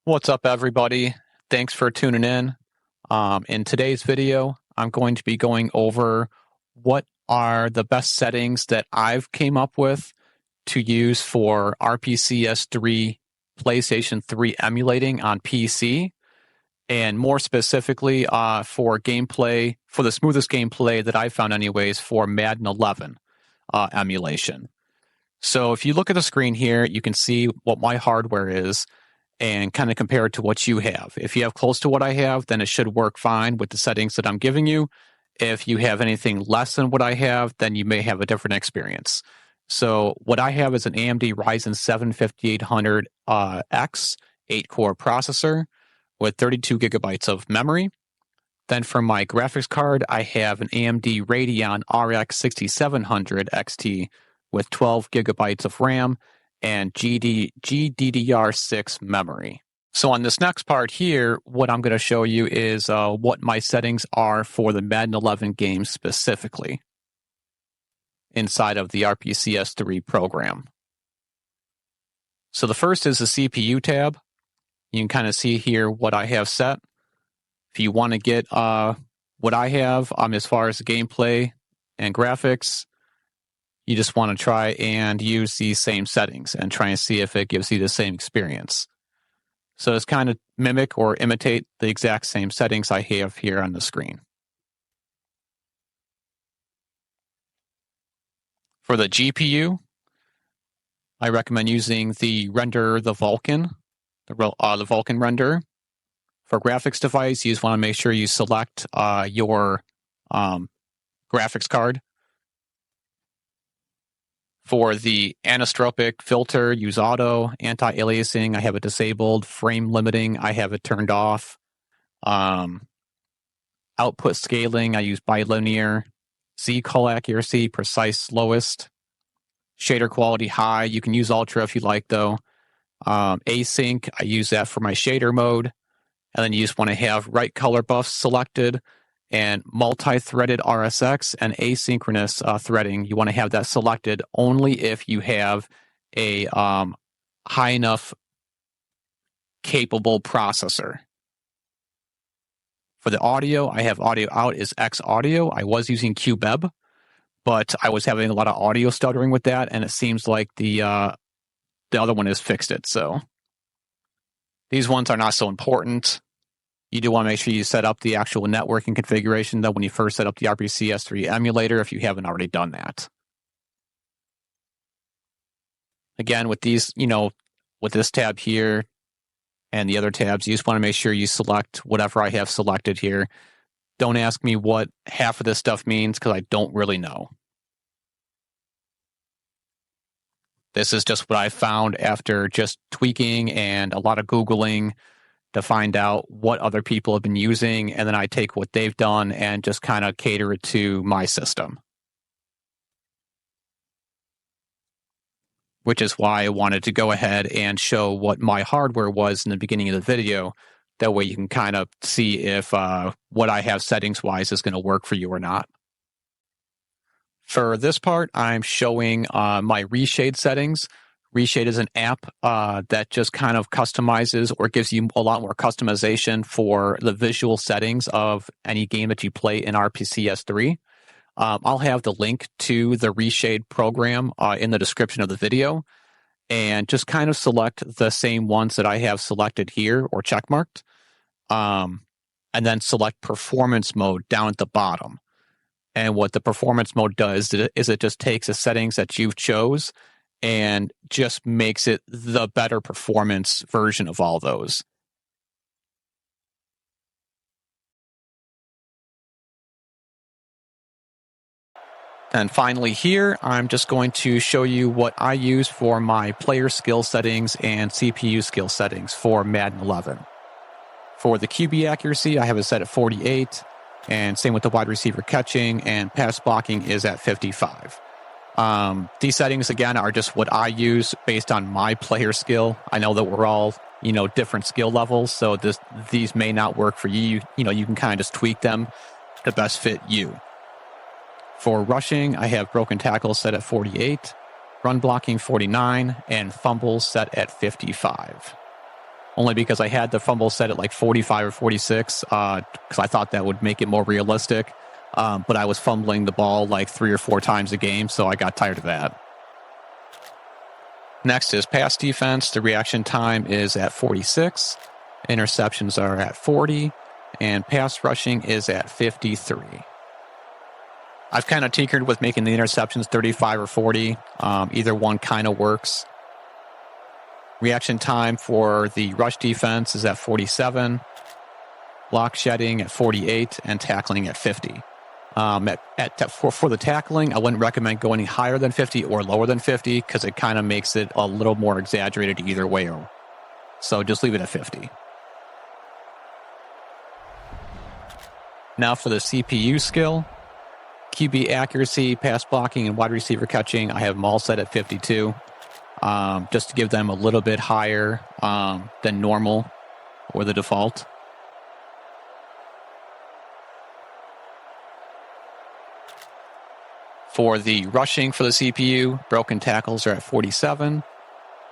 What's up, everybody? Thanks for tuning in. In today's video, I'm going to be going over what are the best settings that I've came up with to use for RPCS3 PlayStation 3 emulating on PC, and more specifically for gameplay, for the smoothest gameplay that I found anyways for Madden 11 emulation. So if you look at the screen here, you can see what my hardware is and kind of compare it to what you have. If you have close to what I have, then it should work fine with the settings that I'm giving you. If you have anything less than what I have, then you may have a different experience. So what I have is an AMD Ryzen 7 5800X 8-core processor with 32 gigabytes of memory. Then for my graphics card, I have an AMD Radeon RX 6700 XT with 12 gigabytes of RAM and GDDR6 memory. So on this next part here, what I'm going to show you is what my settings are for the Madden 11 game specifically inside of the RPCS3 program. So the first is the CPU tab. You can kind of see here what I have set. If you want to get what I have as far as the gameplay and graphics, you just want to try and use these same settings and try and see if it gives you the same experience. So it's kind of mimic or imitate the exact same settings I have here on the screen. For the GPU, I recommend using the Vulkan, the Vulkan render. For graphics device, you just want to make sure you select your graphics card. For the Anisotropic Filter, use auto. Anti-aliasing, I have it disabled. Frame limiting, I have it turned off. Output scaling, I use Bilinear. ZCULL accuracy, precise, slowest. Shader quality, high. You can use ultra if you like, though. Async, I use that for my shader mode. And then you just want to have right color buffs selected. And multi-threaded RSX and asynchronous threading, you want to have that selected only if you have a high enough capable processor. For the audio, I have audio out is XAudio. I was using QBEB, but I was having a lot of audio stuttering with that, and it seems like the other one has fixed it. So these ones are not so important. You do want to make sure you set up the actual networking configuration though when you first set up the RPCS3 emulator if you haven't already done that. Again, with these, with this tab here and the other tabs, you just want to make sure you select whatever I have selected here. Don't ask me what half of this stuff means because I don't really know. This is just what I found after just tweaking and a lot of Googling to find out what other people have been using, and then I take what they've done and just kind of cater it to my system. Which is why I wanted to go ahead and show what my hardware was in the beginning of the video. That way you can kind of see if what I have settings-wise is going to work for you or not. For this part, I'm showing my ReShade settings. ReShade is an app that just kind of customizes or gives you a lot more customization for the visual settings of any game that you play in RPCS3. I'll have the link to the ReShade program in the description of the video, and just kind of select the same ones that I have selected here or checkmarked, and then select performance mode down at the bottom. And what the performance mode does is it just takes the settings that you've chose and just makes it the better performance version of all those. And finally here, I'm just going to show you what I use for my player skill settings and CPU skill settings for Madden 11. For the QB accuracy, I have it set at 48, and same with the wide receiver catching, and pass blocking is at 55. These settings, again, are just what I use based on my player skill. I know that we're all, different skill levels, so these may not work for you. You can kind of just tweak them to best fit you. For rushing, I have broken tackles set at 48, run blocking 49, and fumbles set at 55. only because I had the fumble set at like 45 or 46 because I thought that would make it more realistic. But I was fumbling the ball like 3 or 4 times a game, so I got tired of that. Next is pass defense. The reaction time is at 46. Interceptions are at 40. And pass rushing is at 53. I've kind of tinkered with making the interceptions 35 or 40. Either one kind of works. Reaction time for the rush defense is at 47. Block shedding at 48. And tackling at 50. For the tackling, I wouldn't recommend going any higher than 50 or lower than 50 because it kind of makes it a little more exaggerated either way. So just leave it at 50. Now for the CPU skill, QB accuracy, pass blocking, and wide receiver catching, I have them all set at 52, just to give them a little bit higher than normal or the default. For the rushing for the CPU, broken tackles are at 47,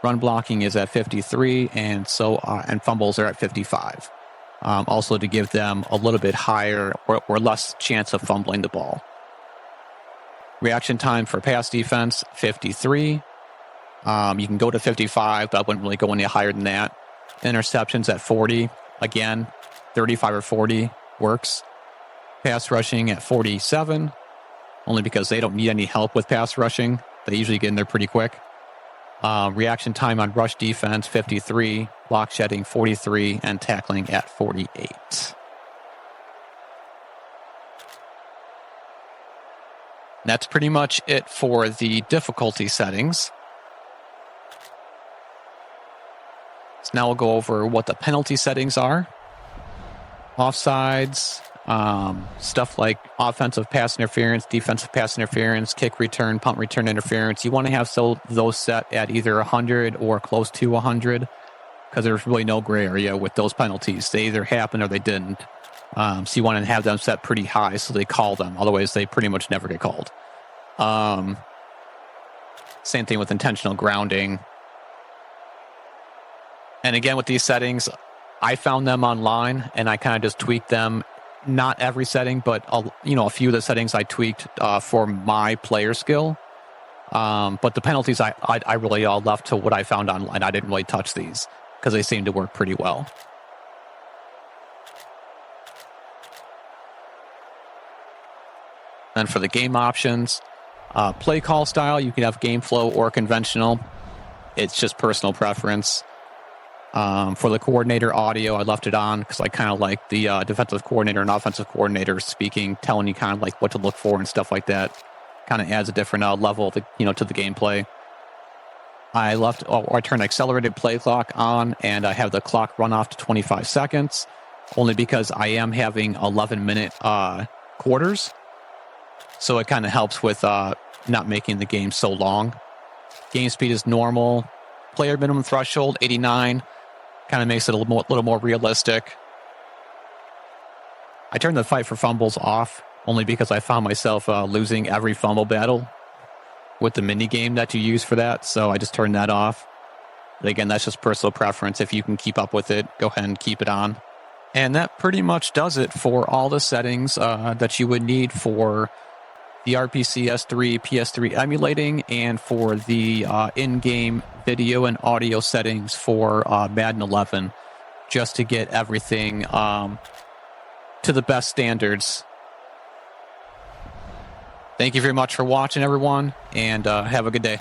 run blocking is at 53, and fumbles are at 55. Also to give them a little bit higher or less chance of fumbling the ball. Reaction time for pass defense, 53. You can go to 55, but I wouldn't really go any higher than that. Interceptions at 40. Again, 35 or 40 works. Pass rushing at 47, only because they don't need any help with pass rushing. They usually get in there pretty quick. Reaction time on rush defense, 53. Block shedding, 43. And tackling at 48. That's pretty much it for the difficulty settings. So now we'll go over what the penalty settings are. Offsides, stuff like offensive pass interference, defensive pass interference, kick return, punt return interference. You want to have those set at either 100 or close to 100 because there's really no gray area with those penalties. They either happen or they didn't. So you want to have them set pretty high so they call them. Otherwise, they pretty much never get called. Same thing with intentional grounding. And again, with these settings, I found them online and I kind of just tweaked them. Not every setting, but a few of the settings I tweaked for my player skill. But the penalties, I really all left to what I found online. I didn't really touch these because they seem to work pretty well. Then for the game options, play call style, you can have game flow or conventional. It's just personal preference. For the coordinator audio, I left it on because I kind of like the defensive coordinator and offensive coordinator speaking, telling you kind of like what to look for and stuff like that. Kind of adds a different level to the gameplay. I turned accelerated play clock on, and I have the clock run off to 25 seconds, only because I am having 11-minute quarters. So it kind of helps with not making the game so long. Game speed is normal. Player minimum threshold, 89. Kind of makes it a little more realistic. I turned the fight for fumbles off, only because I found myself losing every fumble battle with the mini game that you use for that. So I just turned that off. But again, that's just personal preference. If you can keep up with it, go ahead and keep it on. And that pretty much does it for all the settings that you would need for the RPCS3 PS3 emulating and for the in-game video and audio settings for Madden 11, just to get everything to the best standards. Thank you very much for watching, everyone, and have a good day.